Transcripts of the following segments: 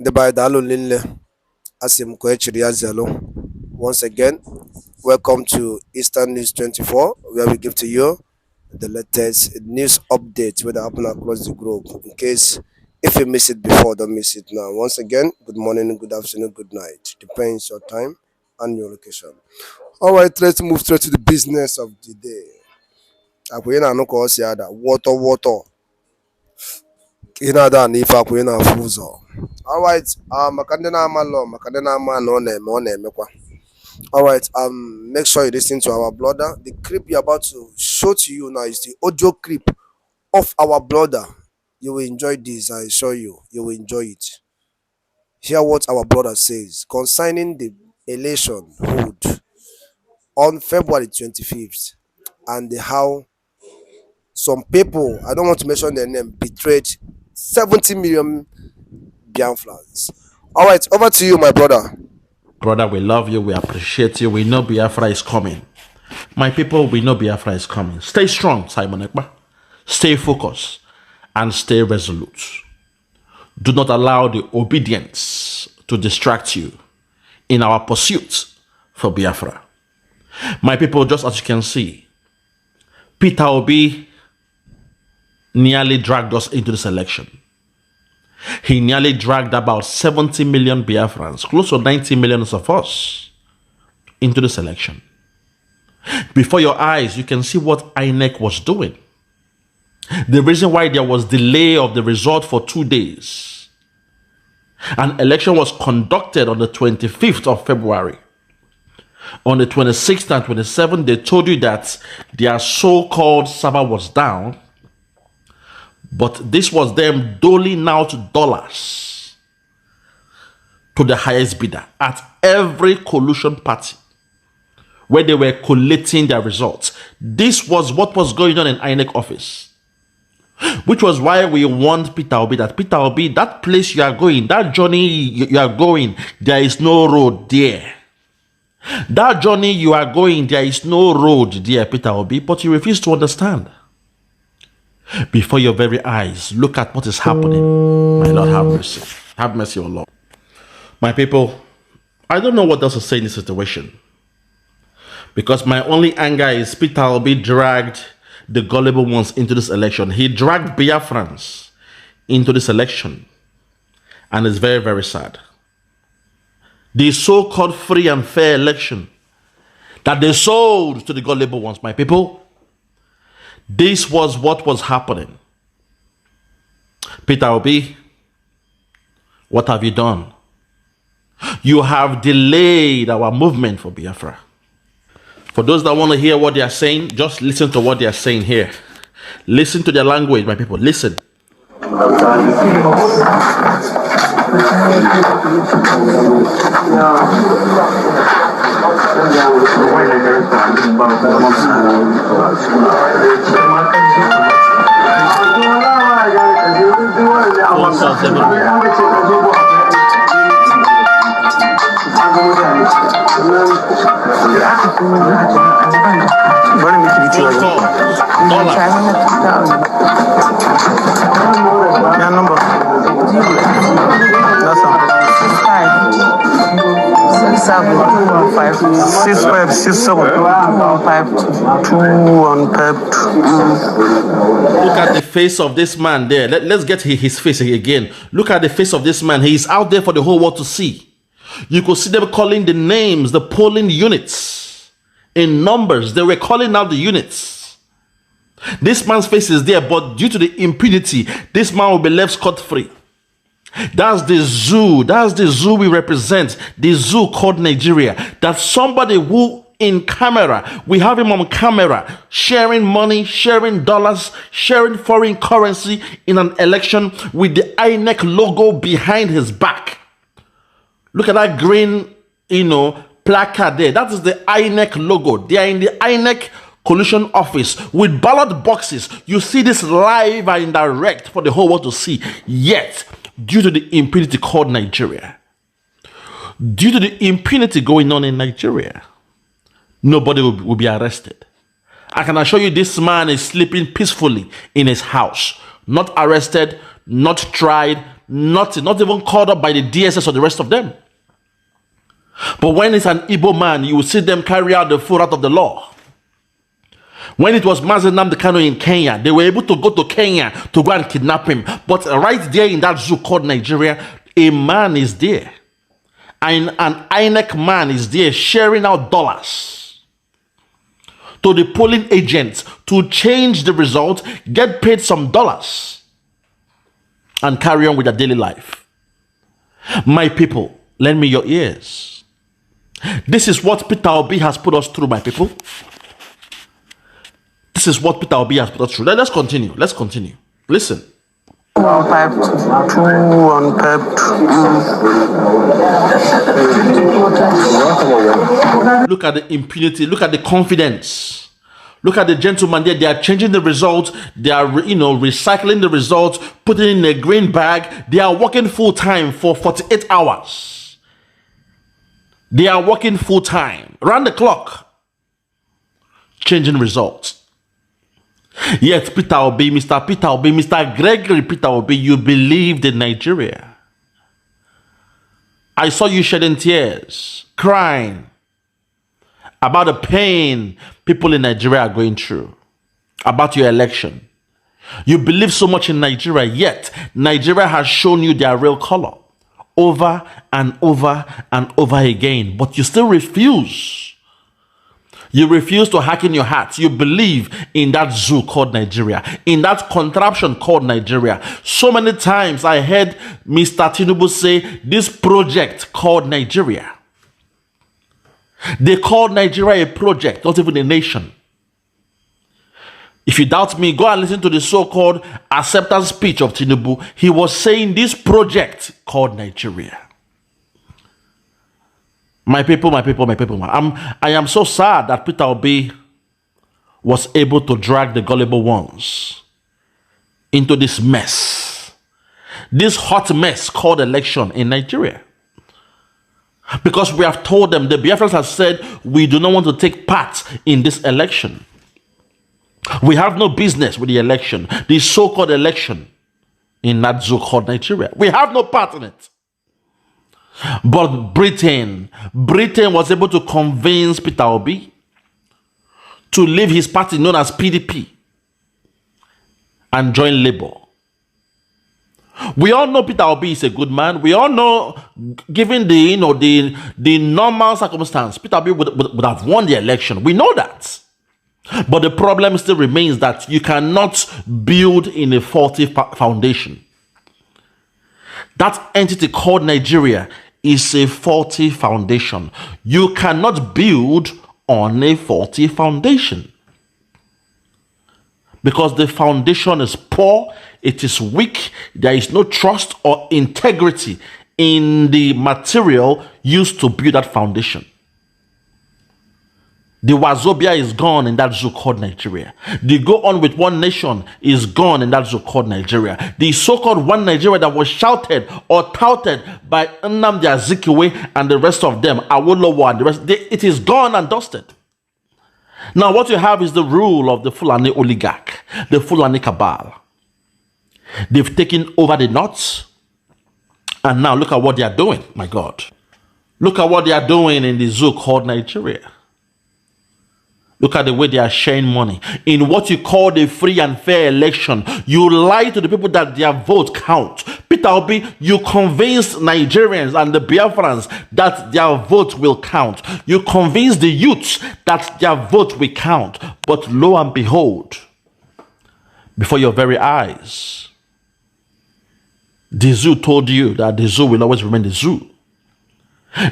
The by Dalo Linle Asim Koechiri Zelo. Once again, welcome to Eastern News 24, where we give to you the latest news updates that happen across the globe. In case if you miss it before, don't miss it now. Once again, good morning, good afternoon, good night. Depends your time and your location. All right, let's move straight to the business of the day. Akwena no ko si ada water. Inada na ife akwena fuzo. All right, makandena malo, makandena man on emekwa. All right, make sure you listen to our brother. The clip you're about to show to you now is the audio clip of our brother. You will enjoy this, I assure you. You will enjoy it. Hear what our brother says concerning the election hold on February 25th and how some people, I don't want to mention their name, betrayed 70 million Biafrans. All right, over to you, my brother. Brother, we love you. We appreciate you. We know Biafra is coming. My people, we know Biafra is coming. Stay strong, Simon Ekpa. Stay focused and stay resolute. Do not allow the obedience to distract you in our pursuit for Biafra. My people, just as you can see, Peter Obi nearly dragged us into this election. He nearly dragged about 70 million Biafrans, close to 90 million of us, into this election. Before your eyes, you can see what INEC was doing. The reason why there was delay of the result for 2 days. An election was conducted on the 25th of February. On the 26th and 27th, they told you that their so-called server was down. But this was them doling out dollars to the highest bidder at every collusion party where they were collating their results. This was what was going on in INEC office, which was why we warned Peter Obi that Peter Obi, that place you are going, that journey you are going, there is no road there. That journey you are going, there is no road there, Peter Obi, but you refuse to understand. Before your very eyes, look at what is happening. My Lord, have mercy. Have mercy, O Lord. My people, I don't know what else to say in this situation. Because my only anger is Peter Obi dragged the gullible ones into this election. He dragged Biafrans into this election. And it's very, very sad. The so-called free and fair election that they sold to the gullible ones, my people, this was what was happening. Peter Obi, what have you done? You have delayed our movement for Biafra. For those that want to hear what they are saying, just listen to what they are saying here. Listen to their language, my people. Listen. Look at the face of this man there. Let's get his face again. Look at the face of this man. He is out there for the whole world to see. You could see them calling the names, the polling units. In numbers, they were calling out the units. This man's face is there, but due to the impunity, this man will be left scot-free. That's the zoo. That's the zoo we represent. The zoo called Nigeria. That somebody who in camera, we have him on camera, sharing money, sharing dollars, sharing foreign currency in an election with the INEC logo behind his back. Look at that green, placard there. That is the INEC logo. They are in the INEC collusion office with ballot boxes. You see this live and direct for the whole world to see. Yet, due to the impunity called Nigeria, due to the impunity going on in Nigeria, nobody will be arrested. I can assure you this man is sleeping peacefully in his house. Not arrested, not tried, nothing, not even called up by the DSS or the rest of them. But when it's an Igbo man, you will see them carry out the full route of the law. When it was Mazi Nnamdi Kanu in Kenya, they were able to go to Kenya to go and kidnap him. But right there in that zoo called Nigeria, a man is there. And an INEC man is there sharing out dollars to the polling agents to change the result, get paid some dollars, and carry on with their daily life. My people, lend me your ears. This is what Peter Obi has put us through, my people. This is what Peter Obi has put us through. Let's continue. Let's continue. Listen. One pipe, two, one pipe, two. Look at the impunity. Look at the confidence. Look at the gentleman there. They are changing the results. They are, recycling the results, putting it in a green bag. They are working full time for 48 hours. They are working full time, round the clock, changing results. Yet Peter Obi, Mr. Peter Obi, Mr. Gregory Peter Obi, you believed in Nigeria. I saw you shedding tears, crying about the pain people in Nigeria are going through, about your election. You believe so much in Nigeria, yet Nigeria has shown you their real color over and over and over again, but you still refuse. You refuse to hack in your heart. You believe in that zoo called Nigeria, in that contraption called Nigeria. So many times I heard Mr. Tinubu say this project called Nigeria. They called Nigeria a project, not even a nation. If you doubt me, go and listen to the so-called acceptance speech of Tinubu. He was saying this project called Nigeria. My people, my people, my people. I am so sad that Peter Obi was able to drag the gullible ones into this mess. This hot mess called election in Nigeria. Because we have told them, the BIAFRAs have said, we do not want to take part in this election. We have no business with the election, the so-called election in that zoo called Nigeria. We have no part in it. But Britain was able to convince Peter Obi to leave his party known as PDP and join Labour. We all know Peter Obi is a good man. We all know, given the normal circumstance, Peter Obi would have won the election. We know that. But the problem still remains that you cannot build in a faulty foundation. That entity called Nigeria is a faulty foundation. You cannot build on a faulty foundation. Because the foundation is poor, it is weak, there is no trust or integrity in the material used to build that foundation. The Wazobia is gone in that zoo called Nigeria. The Go On With One Nation is gone in that zoo called Nigeria. The so-called One Nigeria that was shouted or touted by Nnamdi Azikiwe and the rest of them, Awolowo and the rest, it is gone and dusted. Now what you have is the rule of the Fulani oligarch, the Fulani cabal. They've taken over the north, and now look at what they are doing, my God. Look at what they are doing in the zoo called Nigeria. Look at the way they are sharing money. In what you call the free and fair election, you lie to the people that their vote count. Peter Obi, you convinced Nigerians and the Biafrans that their vote will count. You convinced the youths that their vote will count. But lo and behold, before your very eyes, the zoo told you that the zoo will always remain the zoo.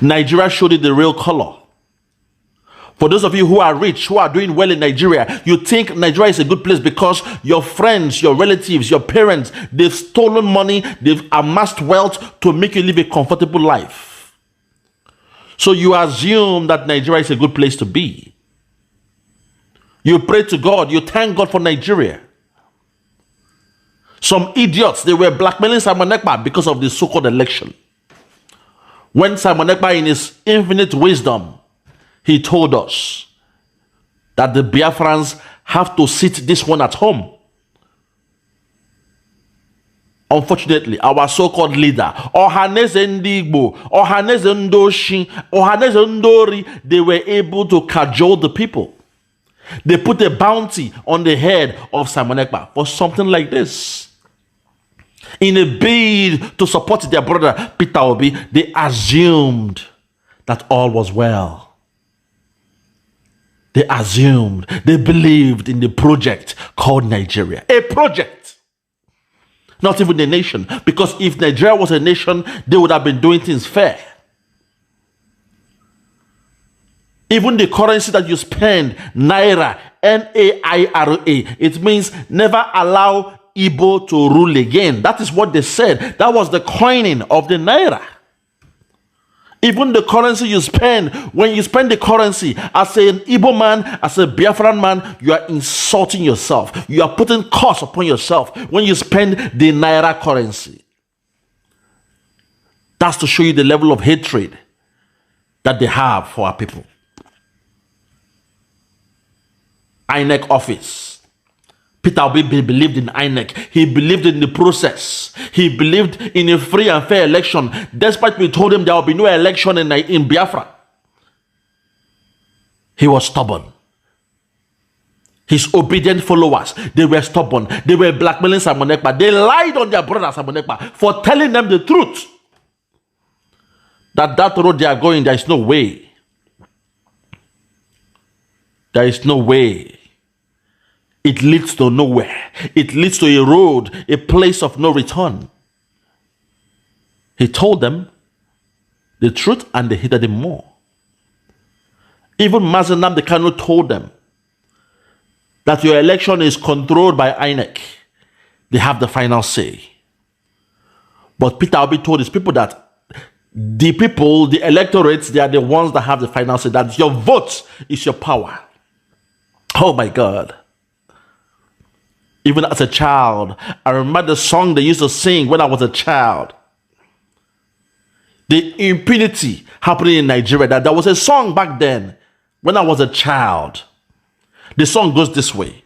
Nigeria showed you the real color. For those of you who are rich, who are doing well in Nigeria, you think Nigeria is a good place because your friends, your relatives, your parents, they've stolen money, they've amassed wealth to make you live a comfortable life. So you assume that Nigeria is a good place to be. You pray to God, you thank God for Nigeria. Some idiots, they were blackmailing Simon Ekpa because of the so-called election. When Simon Ekpa, in his infinite wisdom, he told us that the Biafrans have to sit this one at home. Unfortunately, our so-called leader, Ohaneze Ndigbo, Ohaneze Ndoshi, Ohaneze Ndori, they were able to cajole the people. They put a bounty on the head of Simon Ekpa for something like this. In a bid to support their brother Peter Obi, they assumed that all was well. They assumed, they believed in the project called Nigeria. A project. Not even a nation. Because if Nigeria was a nation, they would have been doing things fair. Even the currency that you spend, Naira, N-A-I-R-A, it means never allow Igbo to rule again. That is what they said. That was the coining of the Naira. Even the currency you spend, when you spend the currency as an Igbo man, as a Biafran man, you are insulting yourself. You are putting cost upon yourself when you spend the Naira currency. That's to show you the level of hatred that they have for our people. INEC office. Peter Obi believed in INEC. He believed in the process. He believed in a free and fair election. Despite we told him there will be no election in Biafra. He was stubborn. His obedient followers, they were stubborn. They were blackmailing Simon Ekpa. They lied on their brother Simon Ekpa for telling them the truth. That road they are going, there is no way. There is no way. It leads to nowhere. It leads to a road, a place of no return. He told them the truth and they hated him more. Even Mazi Nnamdi Kanu told them that your election is controlled by INEC. They have the final say. But Peter Obi told his people that the people, the electorates, they are the ones that have the final say, that your vote is your power. Oh my God. Even as a child, I remember the song they used to sing when I was a child. The impunity happening in Nigeria. That there was a song back then when I was a child. The song goes this way.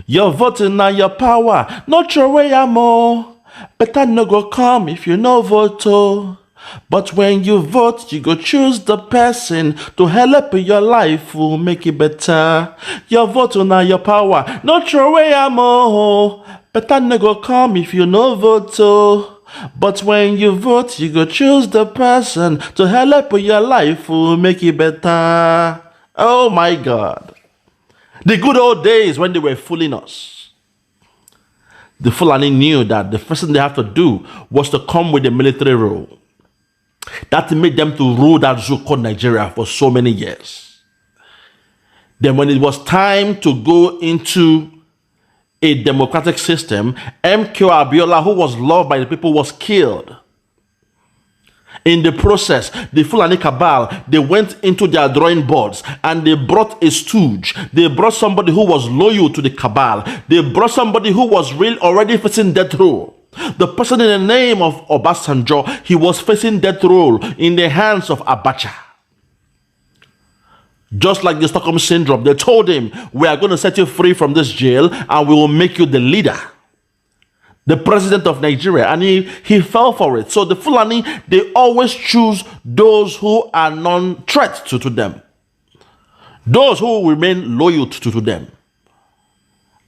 Your voting now your power. Not your way I'm all. Better no go come if you no vote. But when you vote, you go choose the person to help your life will make it better. Your vote now your power. Not your way I'm all. Better no go come if you no vote. But when you vote, you go choose the person to help your life will make it better. Oh my God. The good old days when they were fooling us. The Fulani knew that the first thing they have to do was to come with a military rule. That made them to rule that zoo called Nigeria for so many years. Then when it was time to go into a democratic system, MK Abiola, who was loved by the people, was killed. In the process, the Fulani cabal, they went into their drawing boards and they brought a stooge. They brought somebody who was loyal to the cabal. They brought somebody who was already facing death row. The person in the name of Obasanjo, he was facing death row in the hands of Abacha. Just like the Stockholm Syndrome, they told him, we are going to set you free from this jail and we will make you the leader, the president of Nigeria. And he fell for it. So the Fulani, they always choose those who are non-threat to them. Those who remain loyal to them.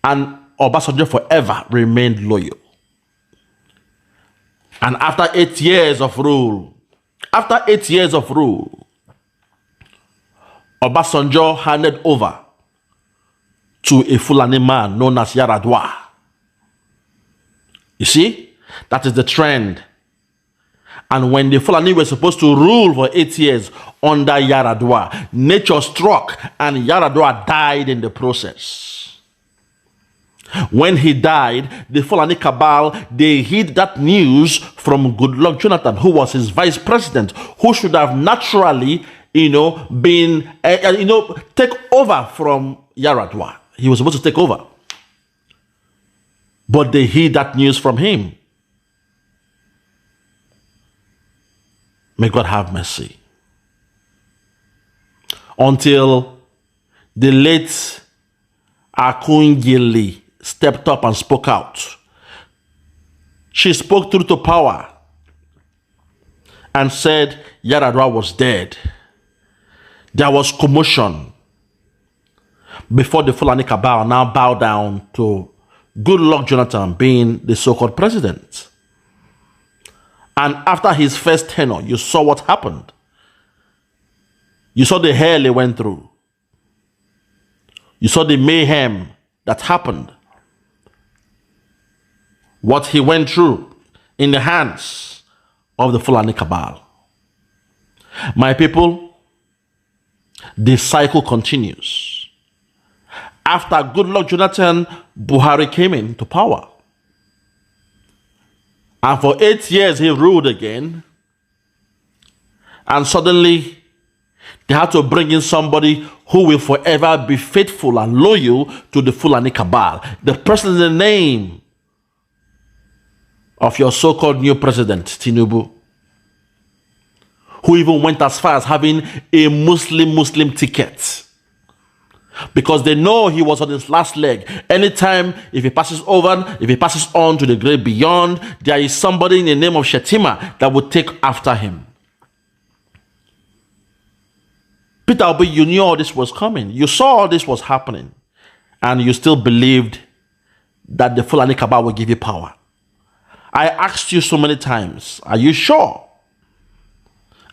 And Obasanjo forever remained loyal. And after 8 years of rule, Obasanjo handed over to a Fulani man known as Yaradua. You see, that is the trend. And when the Fulani were supposed to rule for 8 years under Yaradua, nature struck and Yaradua died in the process. When he died, the Fulani cabal, they hid that news from Goodluck Jonathan, who was his vice president, who should have naturally, been, take over from Yaradua. He was supposed to take over. But they hid that news from him. May God have mercy. Until the late Akungili stepped up and spoke out. she spoke through to power and said Yar'Adua was dead. There was commotion before the Fulani cabal now bow down to Goodluck Jonathan being the so-called president. And after his first tenure, you saw what happened. You saw the hell he went through. You saw the mayhem that happened. What he went through in the hands of the Fulani cabal. My people, the cycle continues. After Goodluck Jonathan, Buhari came into power. And for 8 years he ruled again. And suddenly they had to bring in somebody who will forever be faithful and loyal to the Fulani cabal. The person in the name of your so-called new president, Tinubu, who even went as far as having a Muslim ticket. Because they know he was on his last leg. Anytime, if he passes on to the great beyond, there is somebody in the name of Shetima that would take after him. Peter Obi, you knew all this was coming. You saw all this was happening. And you still believed that the Fulani cabal would give you power. I asked you so many times, are you sure?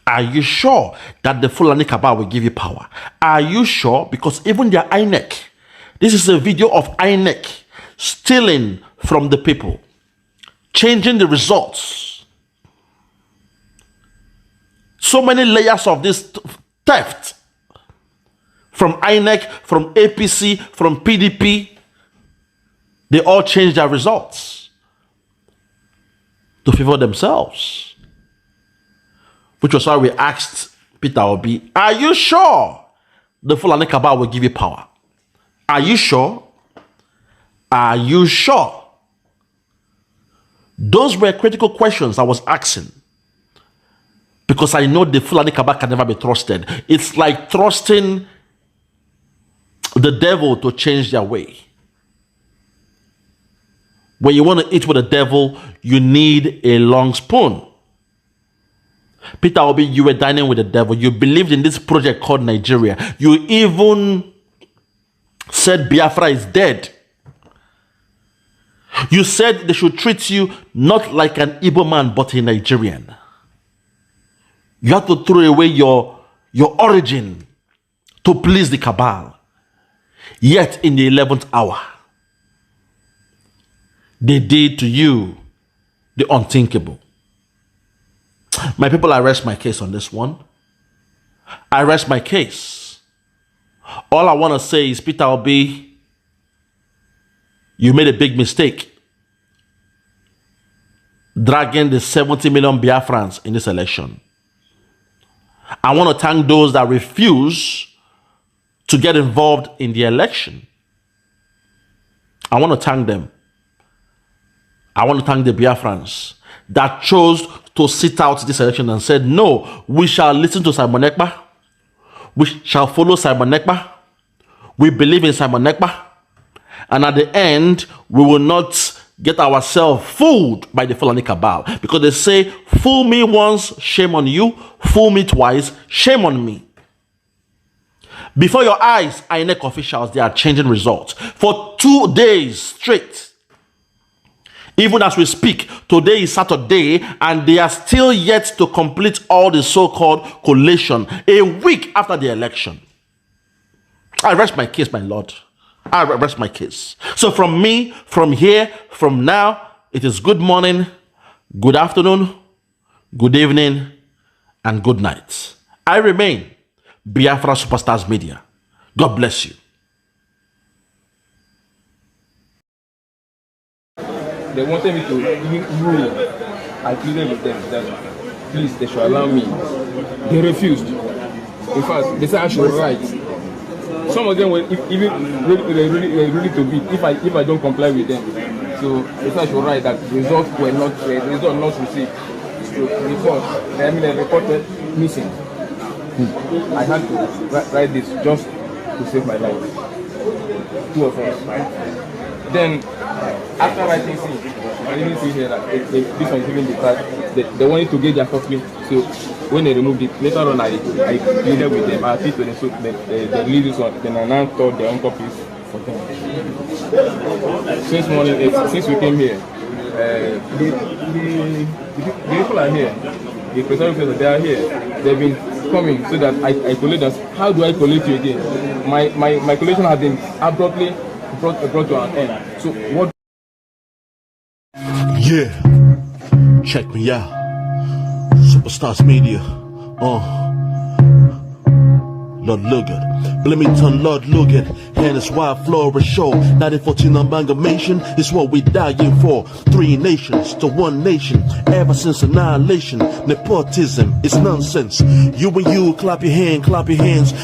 Are you sure that the Fulani cabal will give you power? Are you sure? Because even their INEC, this is a video of INEC stealing from the people, changing the results. So many layers of this theft from INEC, from APC, from PDP, they all changed their results to favor themselves. Which was why we asked Peter Obi, are you sure the Fulani cabal will give you power? Are you sure? Are you sure? Those were critical questions I was asking. Because I know the Fulani cabal can never be trusted. It's like trusting the devil to change their way. When you want to eat with the devil, you need a long spoon. Peter Obi, you were dining with the devil. You believed in this project called Nigeria. You even said Biafra is dead. You said they should treat you not like an Igbo man, but a Nigerian. You have to throw away your origin to please the cabal. Yet in the 11th hour, they did to you the unthinkable. My people, I rest my case on this one. I rest my case. All I want to say is, Peter Obi, you made a big mistake dragging the 70 million Biafrans in this election. I want to thank those that refuse to get involved in the election. I want to thank them. I want to thank the Biafrans that chose to sit out this election and said, no, we shall listen to Simon Ekpa. We shall follow Simon Ekpa. We believe in Simon Ekpa. And at the end, we will not get ourselves fooled by the Fulani cabal. Because they say, fool me once, shame on you. Fool me twice, shame on me. Before your eyes, INEC officials, they are changing results. For 2 days straight. Even as we speak, today is Saturday, and they are still yet to complete all the so-called collation a week after the election. I rest my case, my Lord. I rest my case. So from me, from here, from now, it is good morning, good afternoon, good evening, and good night. I remain Biafra Superstars Media. God bless you. They wanted me to rule. I pleaded with them that please, they should allow me. They refused. In fact, they said I should write. Some of them were even ready to beat if I don't comply with them. So they said I should write that results were not received. So the report missing. I had to write this just to save my life. 2 of us. Then after writing things, I didn't see here that this one is even the tag. They wanted to get their copy, so when they removed it, later on I pleaded with them. I think so they released this one. Then I now thought their own copies for them. Since morning, since we came here, the people are here. The presiding they are here. They've been coming so that I collate us. How do I collate you again? My collation has been abruptly brought to an end. So what? Yeah, check me out. Superstars Media. Lord Lugard, Bloomington, Lord Lugard, and it's Wild Flora Show. 1914 amalgamation is what we dying for. 3 nations to 1 nation, ever since annihilation. Nepotism is nonsense. You and you, clap your hands.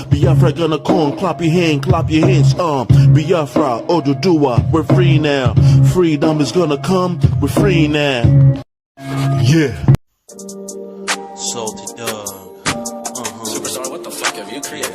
Biafra gonna come, clap your hands. Biafra, Oduduwa, we're free now. Freedom is gonna come, we're free now. Yeah. Salty dog. Superstar, what the fuck have you created?